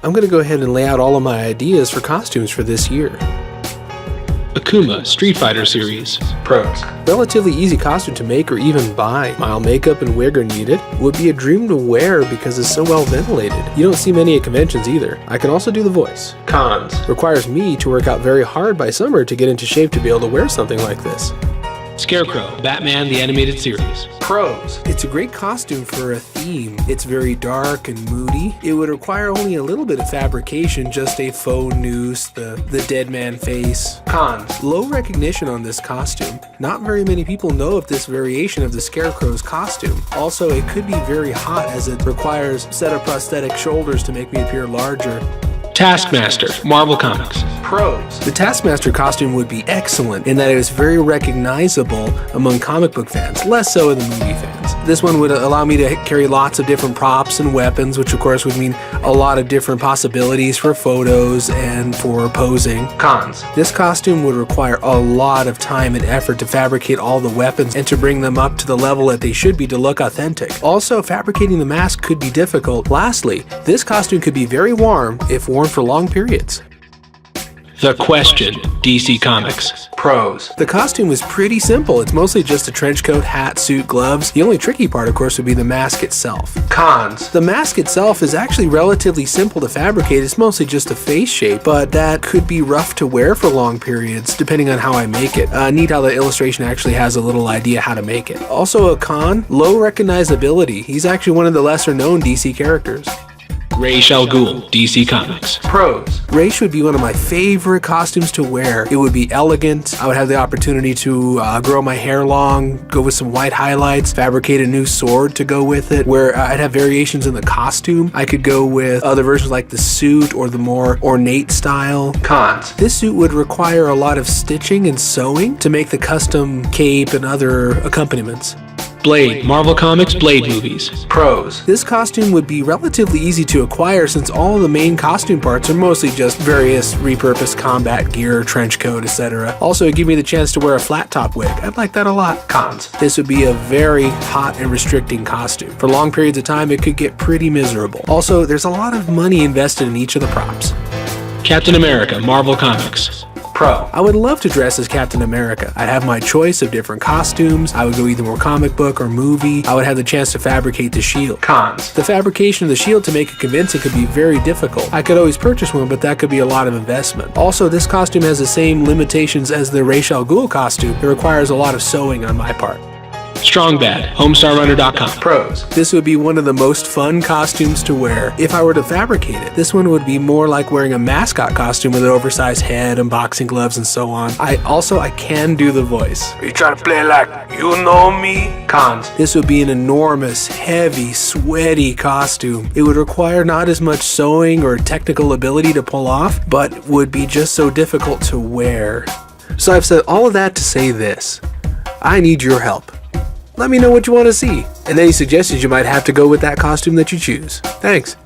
I'm going to go ahead and lay out all of my ideas for costumes for this year. Akuma Street Fighter series. Pros. Relatively easy costume to make or even buy. Mild makeup and wig are needed. Would be a dream to wear because it's so well ventilated. You don't see many at conventions either. I can also do the voice. Cons. Requires me to work out very hard by summer to get into shape to be able to wear something like this. Scarecrow, Batman the Animated Series. Pros. It's a great costume for a theme. It's very dark and moody. It would require only a little bit of fabrication, just a faux noose, the dead man face. Cons. Low recognition on this costume. Not very many people know of this variation of the Scarecrow's costume. Also, it could be very hot as it requires a set of prosthetic shoulders to make me appear larger. Taskmaster, Marvel Comics. Pros. The Taskmaster costume would be excellent in that it is very recognizable among comic book fans, less so in the movie fans. This one would allow me to carry lots of different props and weapons, which of course would mean a lot of different possibilities for photos and for posing. Cons. This costume would require a lot of time and effort to fabricate all the weapons and to bring them up to the level that they should be to look authentic. Also, fabricating the mask could be difficult. Lastly, this costume could be very warm if worn for long periods. The Question, DC Comics. Pros. The costume is pretty simple. It's mostly just a trench coat, hat, suit, gloves. The only tricky part, of course, would be the mask itself. Cons. The mask itself is actually relatively simple to fabricate. It's mostly just a face shape, but that could be rough to wear for long periods, depending on how I make it. Neat how the illustration actually has a little idea how to make it. Also a con, low recognizability. He's actually one of the lesser known DC characters. Ra's al Ghul, DC Comics. Pros. Ra's would be one of my favorite costumes to wear. It would be elegant. I would have the opportunity to grow my hair long, go with some white highlights, fabricate a new sword to go with it, where I'd have variations in the costume. I could go with other versions like the suit or the more ornate style. Cons. This suit would require a lot of stitching and sewing to make the custom cape and other accompaniments. Blade, Marvel Comics Blade movies. Pros. This costume would be relatively easy to acquire since all of the main costume parts are mostly just various repurposed combat gear, trench coat, etc. Also, it'd give me the chance to wear a flat top wig. I'd like that a lot. Cons. This would be a very hot and restricting costume. For long periods of time, it could get pretty miserable. Also, there's a lot of money invested in each of the props. Captain America, Marvel Comics. Pro. I would love to dress as Captain America. I'd have my choice of different costumes. I would go either more comic book or movie. I would have the chance to fabricate the shield. Cons. The fabrication of the shield to make it convincing could be very difficult. I could always purchase one, but that could be a lot of investment. Also, this costume has the same limitations as the Ra's al Ghul costume. It requires a lot of sewing on my part. Strong Bad, HomestarRunner.com. Pros. This would be one of the most fun costumes to wear if I were to fabricate it. This one would be more like wearing a mascot costume with an oversized head and boxing gloves and so on. I can do the voice. Are you trying to play like you know me? Cons. This would be an enormous, heavy, sweaty costume. It would require not as much sewing or technical ability to pull off, but would be just so difficult to wear. So I've said all of that to say this. I need your help. Let me know what you want to see, and any suggestions you might have to go with that costume that you choose. Thanks.